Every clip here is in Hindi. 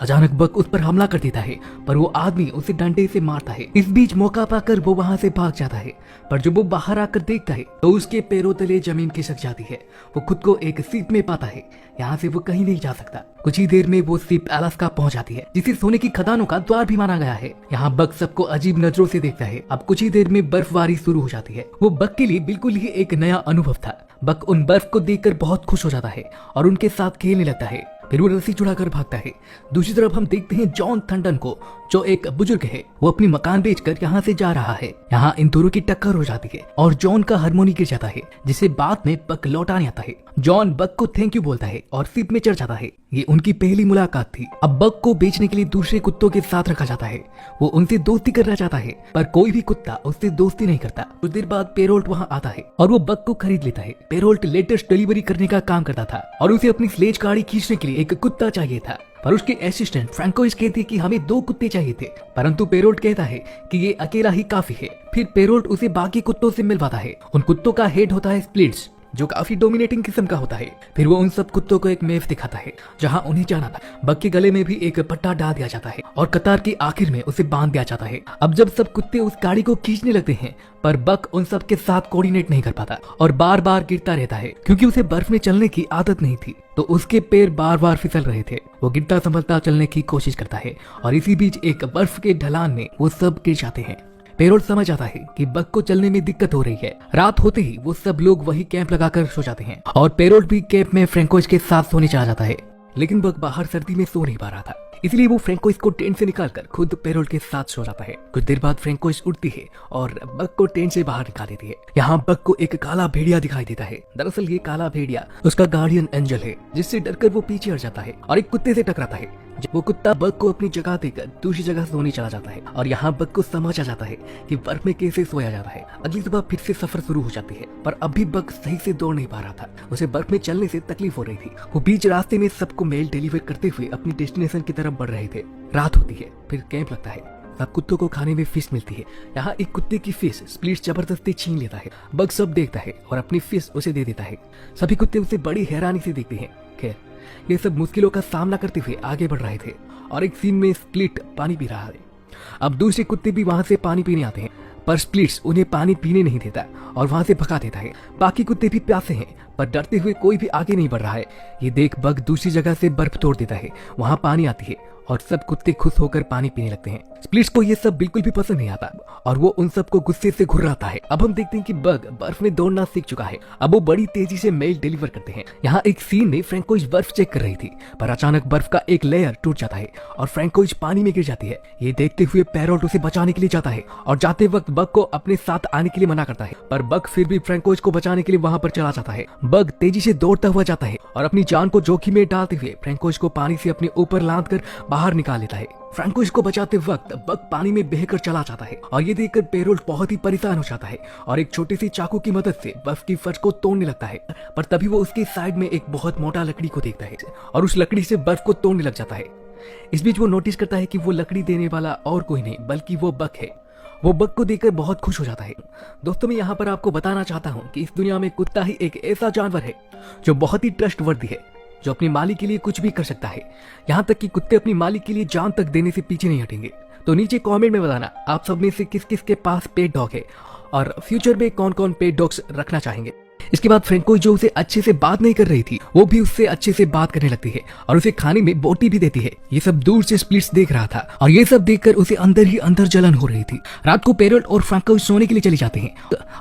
अचानक बक उस पर हमला कर देता है, पर वो आदमी उसे डंडे से मारता है। इस बीच मौका पाकर वो वहाँ से भाग जाता है, पर जब वो बाहर आकर देखता है तो उसके पैरों तले जमीन खिसक जाती है। वो खुद को एक सीप में पाता है, यहाँ से वो कहीं नहीं जा सकता। कुछ ही देर में वो सीप अलास्का पहुंच जाती है, जिसे सोने की खदानों का द्वार भी माना गया है। यहाँ बक सबको अजीब नजरों से देखता है। अब कुछ ही देर में बर्फबारी शुरू हो जाती है। वो बक के लिए बिल्कुल ही एक नया अनुभव था। बक उन बर्फ को देखकर बहुत खुश हो जाता है और उनके साथ खेलने लगता है। फिर वो रस्सी चुड़ाकर भागता है। दूसरी तरफ हम देखते हैं जॉन थंडन को, जो एक बुजुर्ग है। वो अपनी मकान बेचकर यहाँ से जा रहा है। यहाँ इन दोनों की टक्कर हो जाती है और जॉन का हारमोनी गिर जाता है, जिसे बाद में बक लौटाने आता है। जॉन बक को थैंक यू बोलता है और शिप में चढ़ जाता है। ये उनकी पहली मुलाकात थी। अब बक को बेचने के लिए दूसरे कुत्तों के साथ रखा जाता है। वो उनसे दोस्ती करना चाहता है, पर कोई भी कुत्ता उससे दोस्ती नहीं करता। कुछ देर बाद पेरोल्ट वहाँ आता है और वो बक को खरीद लेता है। पेरोल्ट लेटेस्ट डिलीवरी करने का काम करता था और उसे अपनी स्लेज गाड़ी खींचने के लिए एक कुत्ता चाहिए था, पर उसके असिस्टेंट फ्रैंकोइस कहते कि हमें 2 कुत्ते चाहिए थे, परंतु पेरोल्ट कहता है कि ये अकेला ही काफी है। फिर पेरोल्ट उसे बाकी कुत्तों से मिलवाता है। उन कुत्तों का हेड होता है स्प्लिट्स, जो काफी डोमिनेटिंग किस्म का होता है। फिर वो उन सब कुत्तों को एक मेव दिखाता है जहां उन्हें जाना था। बक के गले में भी एक पट्टा डाल दिया जाता है और कतार की आखिर में उसे बांध दिया जाता है। अब जब सब कुत्ते उस गाड़ी को खींचने लगते हैं, पर बक उन सब के साथ कोऑर्डिनेट नहीं कर पाता और बार बार गिरता रहता है, क्योंकि उसे बर्फ में चलने की आदत नहीं थी, तो उसके पैर बार बार फिसल रहे थे। वो गिरता संभलता चलने की कोशिश करता है और इसी बीच एक बर्फ के ढलान में वो सब गिर जाते हैं। पेरोल्ट समझ आता है कि बक को चलने में दिक्कत हो रही है। रात होते ही वो सब लोग वही कैंप लगाकर सो जाते हैं और पेरोल्ट भी कैंप में फ्रैंकोइस के साथ सोने चला जाता है। लेकिन बक बाहर सर्दी में सो नहीं पा रहा था, इसलिए वो फ्रैंकोइस को टेंट से निकालकर खुद पेरोल्ट के साथ सो जाता है। कुछ देर बाद फ्रैंकोइस उठती है और बक को टेंट से बाहर निकाल देती है। यहाँ बक को एक काला भेड़िया दिखाई देता है। दरअसल ये काला भेड़िया उसका गार्डियन एंजल है, जिससे डरकर वो पीछे हट जाता है और एक कुत्ते से टकराता है। वो कुत्ता बक को अपनी जगह देकर दूसरी जगह सोने चला जाता है और यहाँ बक को समझ आ जाता है कि बर्फ में कैसे सोया जाता है। अगली सुबह फिर से सफर शुरू हो जाती है, पर अब भी बक सही से दौड़ नहीं पा रहा था। उसे बर्फ में चलने से तकलीफ हो रही थी। वो बीच रास्ते में सबको मेल डिलीवर करते हुए अपनी डेस्टिनेशन की तरफ बढ़ रहे थे। रात होती है, फिर कैंप लगता है। सब कुत्तों को खाने में फिश मिलती है। यहाँ एक कुत्ते की फिश स्प्लिट्स जबरदस्ती छीन लेता है। बक सब देखता है और अपनी फिश उसे दे देता है। सभी कुत्ते उसे बड़ी हैरानी से देखते हैं। खैर, ये सब मुश्किलों का सामना करते हुए आगे बढ़ रहे थे और एक सीन में स्प्लिट पानी पी रहा है। अब दूसरे कुत्ते भी वहां से पानी पीने आते हैं, पर स्प्लिट्स उन्हें पानी पीने नहीं देता और वहां से भगा देता है। बाकी कुत्ते भी प्यासे हैं, पर डरते हुए कोई भी आगे नहीं बढ़ रहा है। ये देख बक दूसरी जगह से बर्फ तोड़ देता है। वहां पानी आती है और सब कुत्ते खुश होकर पानी पीने लगते हैं। स्प्लिट्स को ये सब बिल्कुल भी पसंद नहीं आता और वो उन सबको गुस्से से घुर्राता है। अब हम देखते हैं कि बग बर्फ में दौड़ना सीख चुका है। अब वो बड़ी तेजी से मेल डिलीवर करते हैं। यहाँ एक सीन में फ्रैंकोइस बर्फ चेक कर रही थी, पर अचानक बर्फ का एक लेयर टूट जाता है और फ्रैंकोइस पानी में गिर जाती है। ये देखते हुए पेरोल्ट उसे बचाने के लिए जाता है और जाते वक्त बग को अपने साथ आने के लिए मना करता है, पर बग फिर भी फ्रैंकोइस को बचाने के लिए वहां पर चला जाता है। बग तेजी से दौड़ता हुआ जाता है और अपनी जान को जोखिम में डालते हुए फ्रैंकोइस को पानी से अपने ऊपर लाद कर बाहर निकाल लेता है। फ्रैंकोइस को बचाते वक्त बग पानी में बहकर चला जाता है और ये देखकर पेरोल्ट बहुत ही परेशान हो जाता है और एक छोटी सी चाकू की मदद से बर्फ की फर्श को तोड़ने लगता है। पर तभी वो उसकी साइड में एक बहुत मोटा लकड़ी को देखता है और उस लकड़ी से बर्फ को तोड़ने लग जाता है। इस बीच वो नोटिस करता है कि वो लकड़ी देने वाला और कोई नहीं बल्कि वो बग है। वो बग को देखकर बहुत खुश हो जाता है। दोस्तों, मैं यहाँ पर आपको बताना चाहता हूँ कि इस दुनिया में कुत्ता ही एक ऐसा जानवर है जो बहुत ही ट्रस्टवर्दी है, जो अपनी मालिक के लिए कुछ भी कर सकता है। यहाँ तक कि कुत्ते अपनी मालिक के लिए जान तक देने से पीछे नहीं हटेंगे। तो नीचे कमेंट में बताना आप सब में से किस किस के पास पेट डॉग है और फ्यूचर में कौन कौन पेट डॉग्स रखना चाहेंगे। इसके बाद फ्रैंकोइस जो उसे अच्छे से बात नहीं कर रही थी, वो भी उससे अच्छे से बात करने लगती है और उसे खाने में बोटी भी देती है। ये सब दूर से स्प्लिट्स देख रहा था और ये सब देखकर उसे अंदर ही अंदर जलन हो रही थी। रात को पेरोल्ट और फ्रैंकोइस सोने के लिए चले जाते हैं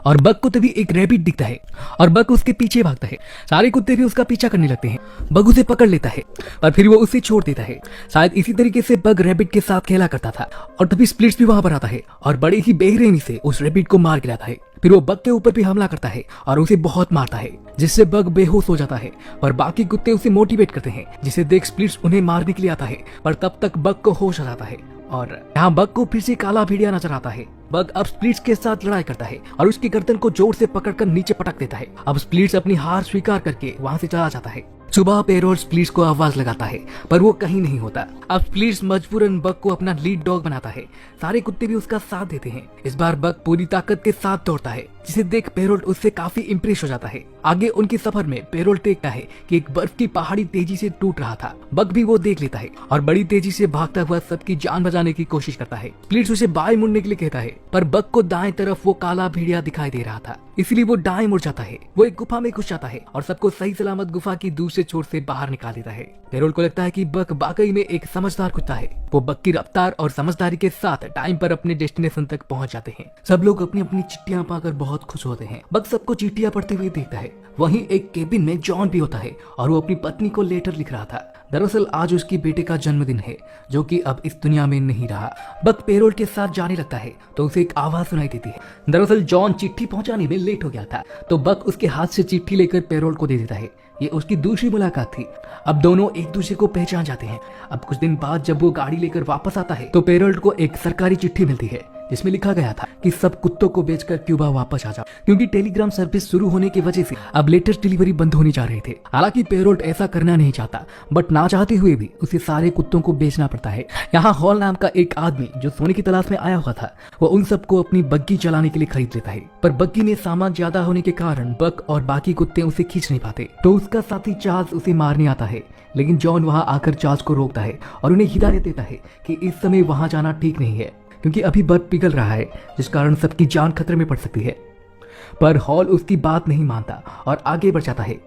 और बग को तभी एक रैबिट दिखता है और बग उसके पीछे भागता है। सारे कुत्ते भी उसका पीछा करने लगते हैं। बग उसे पकड़ लेता है और फिर वो उसे छोड़ देता है। शायद इसी तरीके से बग रैबिट के साथ खेला करता था और तभी स्प्लिट्स भी वहां पर आता है और बड़े ही बेरहमी से उस रैबिट को मार गिराता है। फिर वो बग के ऊपर भी हमला करता है और उसे बहुत मारता है, जिससे बग बेहोश हो जाता है और बाकी कुत्ते उसे मोटिवेट करते हैं, जिसे देख स्प्लिट्स उन्हें मारने के लिए आता है। पर तब तक बग को होश आ जाता है और यहाँ बग को फिर से काला भेड़िया नजर आता है। बग अब स्प्लिट्स के साथ लड़ाई करता है और उसकी गर्दन को जोर से पकड़कर नीचे पटक देता है। अब स्प्लिट्स अपनी हार स्वीकार करके वहाँ से चला जाता है। सुबह पेरोल्ट स्प्लिट्स को आवाज लगाता है, पर वो कहीं नहीं होता। अब स्प्लिट्स मजबूरन बग को अपना लीड डॉग बनाता है। सारे कुत्ते भी उसका साथ देते हैं। इस बार बग पूरी ताकत के साथ दौड़ता है जिसे देख पेरोल्ट उससे काफी इम्प्रेस हो जाता है। आगे उनके सफर में पेरोल्ट देखता है कि एक बर्फ की पहाड़ी तेजी से टूट रहा था। बक भी वो देख लेता है और बड़ी तेजी से भागता हुआ सबकी जान बचाने की कोशिश करता है। स्प्लिट्स उसे बाएं मुड़ने के लिए कहता है, पर बक को दाएं तरफ वो काला भेड़िया दिखाई दे रहा था, इसलिए वो दाएं मुड़ जाता है। वो एक गुफा में घुस जाता है और सबको सही सलामत गुफा की दूसरे छोर से बाहर निकाल देता है। पेरोल्ट को लगता है कि बक वाकई में एक समझदार कुत्ता है। वो बक की रफ्तार और समझदारी के साथ टाइम पर अपने डेस्टिनेशन तक पहुंच जाते हैं। सब लोग अपनी अपनी चिट्ठियां पाकर बहुत खुश होते हैं। बक सबको चिट्ठियां पढ़ते हुए देखता है। वहीं एक केबिन में जॉन भी होता है और वो अपनी पत्नी को लेटर लिख रहा था। दरअसल आज उसकी बेटे का जन्मदिन है, जो कि अब इस दुनिया में नहीं रहा। बक पेरोल्ट के साथ जाने लगता है तो उसे एक आवाज सुनाई देती है। दरअसल जॉन चिट्ठी पहुंचाने में लेट हो गया था, तो बक उसके हाथ से चिट्ठी लेकर पेरोल्ट को दे देता है। ये उसकी दूसरी मुलाकात थी। अब दोनों एक दूसरे को पहचान जाते हैं। अब कुछ दिन बाद जब वो गाड़ी लेकर वापस आता है तो पेरोल्ट को एक सरकारी चिट्ठी मिलती है, जिसमें लिखा गया था कि सब कुत्तों को बेचकर क्यूबा वापस आ जाओ, क्योंकि टेलीग्राम सर्विस शुरू होने की वजह से अब लेटेस्ट डिलीवरी बंद होने जा रहे थे। हालांकि पेरोल्ट ऐसा करना नहीं चाहता, बट ना चाहते हुए भी उसे सारे कुत्तों को बेचना पड़ता है। यहाँ हॉल नाम का एक आदमी जो सोने की तलाश में आया हुआ था, वो उन सबको अपनी बग्गी चलाने के लिए खरीद लेता है। पर बग्गी में सामान ज्यादा होने के कारण बक और बाकी कुत्ते उसे खींच नहीं पाते, तो उसका साथी चार्ल्स उसे मारने आता है। लेकिन जॉन वहां आकर चार्ल्स को रोकता है और उन्हें हिदायत देता है कि इस समय वहां जाना ठीक नहीं है, क्योंकि अभी बर्फ पिघल रहा है, जिस कारण सबकी जान खतरे में पड़ सकती है। पर हॉल उसकी बात नहीं मानता और आगे बढ़ जाता है।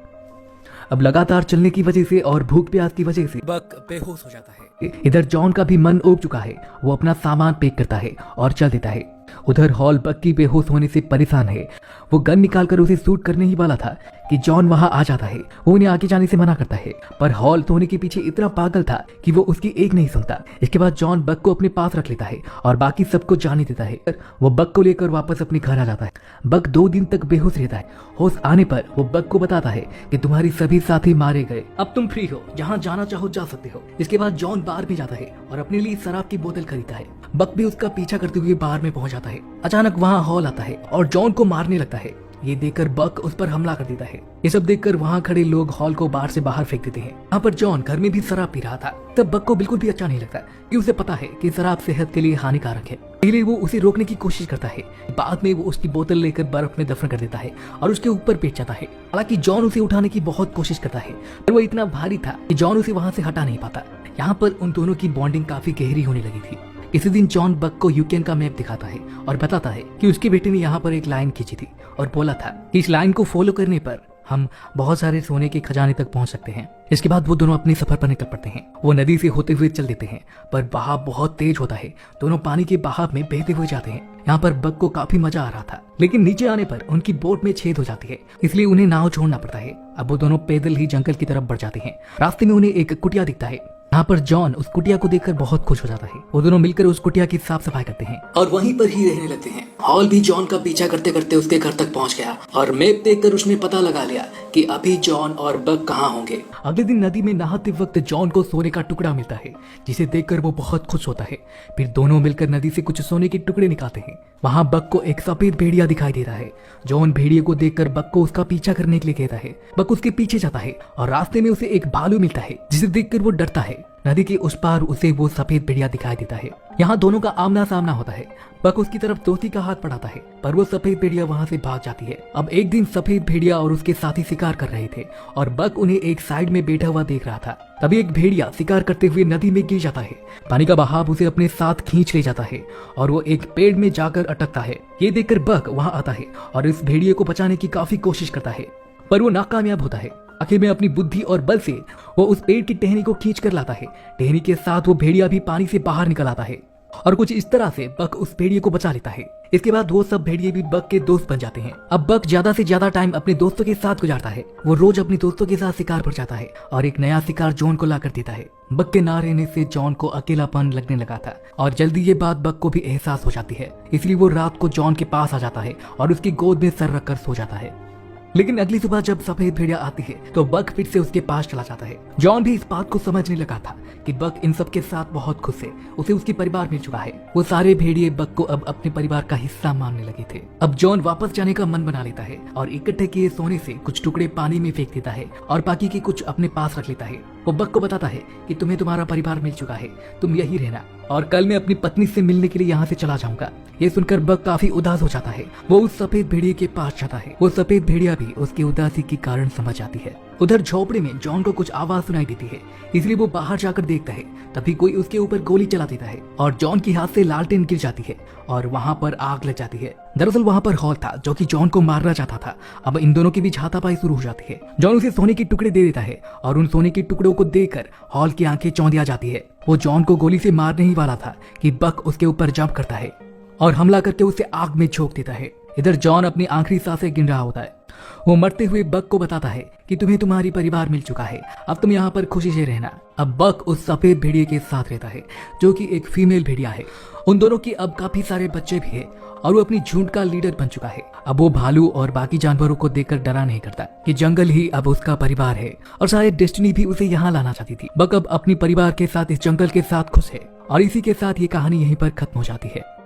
अब लगातार चलने की वजह से और भूख प्यास की वजह से बक बेहोश हो जाता है। इधर जॉन का भी मन उब चुका है। वो अपना सामान पैक करता है और चल देता है। उधर हॉल बक की बेहोश होने से परेशान है। वो गन निकालकर उसे शूट करने ही वाला था कि जॉन वहां आ जाता है। वो उन्हें आगे जाने से मना करता है, पर हॉल सोने के पीछे इतना पागल था कि वो उसकी एक नहीं सुनता। इसके बाद जॉन बक को अपने पास रख लेता है और बाकी सबको जाने देता है। वो बक को लेकर वापस अपने घर आ जाता है। बक 2 दिन तक बेहोश रहता है। होश आने पर वो बक को बताता है कि तुम्हारे सभी साथी मारे गए, अब तुम फ्री हो, जहाँ जाना चाहो जा सकते हो। इसके बाद जॉन बार में जाता है और अपने लिए शराब की बोतल खरीदता है। बक भी उसका पीछा करते हुए बार में पहुंच जाता है। अचानक वहाँ हॉल आता है और जॉन को मारने लगता है। ये देखकर बक उस पर हमला कर देता है। ये सब देखकर वहाँ खड़े लोग हॉल को बार से बाहर फेंक देते हैं। यहाँ पर जॉन घर में भी शराब पी रहा था। तब बक को बिल्कुल भी अच्छा नहीं लगता कि उसे पता है कि शराब सेहत के लिए हानिकारक है। पहले वो उसे रोकने की कोशिश करता है, बाद में वो उसकी बोतल लेकर बर्फ में दफन कर देता है और उसके ऊपर बैठ जाता है। हालांकि जॉन उसे उठाने की बहुत कोशिश करता है, पर वो इतना भारी था कि जॉन उसे वहाँ से हटा नहीं पाता। यहाँ पर उन दोनों की बॉन्डिंग काफी गहरी होने लगी थी। इसी दिन जॉन बक को यूक्रेन का मैप दिखाता है और बताता है कि उसके बेटे ने यहाँ पर एक लाइन खींची थी और बोला था कि इस लाइन को फॉलो करने पर हम बहुत सारे सोने के खजाने तक पहुंच सकते हैं। इसके बाद वो दोनों अपने सफर पर निकल पड़ते हैं। वो नदी से होते हुए चल देते हैं, पर बहाव बहुत तेज होता है। दोनों पानी के बहाव में बहते हुए जाते हैं। यहाँ पर बक को काफी मजा आ रहा था, लेकिन नीचे आने पर उनकी बोट में छेद हो जाती है, इसलिए उन्हें नाव छोड़ना पड़ता है। अब वो दोनों पैदल ही जंगल की तरफ बढ़ जाते हैं। रास्ते में उन्हें एक कुटिया दिखता है। यहाँ पर जॉन उस कुटिया को देखकर बहुत खुश हो जाता है। वो दोनों मिलकर उस कुटिया की साफ सफाई करते हैं और वहीं पर ही रहने लगते हैं। हॉल भी जॉन का पीछा करते करते उसके घर तक पहुंच गया और मैप देखकर उसने पता लगा लिया कि अभी जॉन और बक कहाँ होंगे। अगले दिन नदी में नहाते वक्त जॉन को सोने का टुकड़ा मिलता है, जिसे देखकर वो बहुत खुश होता है। फिर दोनों मिलकर नदी से कुछ सोने के टुकड़े निकालते हैं। वहाँ बक को एक सफेद भेड़िया दिखाई देता है। जॉन भेड़िए को देखकर बक को उसका पीछा करने के लिए कहता है। बक उसके पीछे जाता है और रास्ते में उसे एक भालू मिलता है, जिसे देखकर वो डरता है। नदी के उस पार उसे वो सफेद भेड़िया दिखाई देता है। यहाँ दोनों का आमना सामना होता है। बक उसकी तरफ दोस्ती का हाथ बढ़ाता है, पर वो सफेद भेड़िया वहाँ से भाग जाती है। अब एक दिन सफेद भेड़िया और उसके साथी शिकार कर रहे थे और बक उन्हें एक साइड में बैठा हुआ देख रहा था। तभी एक भेड़िया शिकार करते हुए नदी में गिर जाता है। पानी का बहाव उसे अपने साथ खींच ले जाता है और वो एक पेड़ में जाकर अटकता है। ये देखकर बक वहाँ आता है और इस भेड़िए को बचाने की काफी कोशिश करता है, पर वो नाकामयाब होता है। आखिर में अपनी बुद्धि और बल से वो उस पेड़ की टहनी को खींच कर लाता है। टहनी के साथ वो भेड़िया भी पानी से बाहर निकल आता है और कुछ इस तरह से बक उस भेड़िए को बचा लेता है। इसके बाद वो सब भेड़िए भी बक के दोस्त बन जाते हैं। अब बक ज्यादा से ज्यादा टाइम अपने दोस्तों के साथ गुजारता है। वो रोज अपने दोस्तों के साथ शिकार पर जाता है और एक नया शिकार जॉन को ला कर देता है। बक के ना रहने से जॉन को अकेलापन लगने लगा था और जल्दी ये बात बक को भी एहसास हो जाती है। इसलिए वो रात को जॉन के पास आ जाता है और उसकी गोद में सर रखकर सो जाता है। लेकिन अगली सुबह जब सफेद भेड़िया आती है तो बक फिर से उसके पास चला जाता है। जॉन भी इस बात को समझने लगा था कि बक इन सब के साथ बहुत खुश है। उसे उसकी परिवार मिल चुका है। वो सारे भेड़िए बक को अब अपने परिवार का हिस्सा मानने लगे थे। अब जॉन वापस जाने का मन बना लेता है और इकट्ठे किए सोने से कुछ टुकड़े पानी में फेंक देता है और बाकी के कुछ अपने पास रख लेता है। वो बक को बताता है कि तुम्हें तुम्हारा परिवार मिल चुका है, तुम यही रहना और कल मैं अपनी पत्नी से मिलने के लिए यहाँ से चला जाऊंगा। ये सुनकर बक काफी उदास हो जाता है। वो उस सफेद भेड़िए के पास जाता है। वो सफेद भेड़िया भी उसकी उदासी के कारण समझ आती है। उधर झोपड़े में जॉन को कुछ आवाज सुनाई देती है, इसलिए वो बाहर जाकर देखता है। तभी कोई उसके ऊपर गोली चला देता है और जॉन के हाथ से लालटेन गिर जाती है और वहाँ पर आग लग जाती है। दरअसल वहाँ पर हॉल था जो कि जॉन को मारना चाहता था। अब इन दोनों के बीच हाथापाई शुरू हो जाती है। जॉन उसे सोने के टुकड़े दे देता है और उन सोने के टुकड़ों को देखकर हॉल की आंखें चौंधिया जाती है। वो जॉन को गोली से मारने ही वाला था कि बक उसके ऊपर जंप करता है और हमला करके उसे आग में झोंक देता है। इधर जॉन अपनी आखिरी सांसें गिन रहा होता है। वो मरते हुए बक को बताता है कि तुम्हें तुम्हारी परिवार मिल चुका है, अब तुम यहाँ पर खुशी से रहना। अब बक उस सफेद भेड़िए के साथ रहता है जो कि एक फीमेल भेड़िया है। उन दोनों की अब काफी सारे बच्चे भी है और वो अपनी झुंड का लीडर बन चुका है। अब वो भालू और बाकी जानवरों को देखकर डरा नहीं करता कि जंगल ही अब उसका परिवार है और शायद डेस्टिनी भी उसे यहाँ लाना चाहती थी। बक अब अपनी परिवार के साथ इस जंगल के साथ खुश है और इसी के साथ ये कहानी यहीं पर खत्म हो जाती है।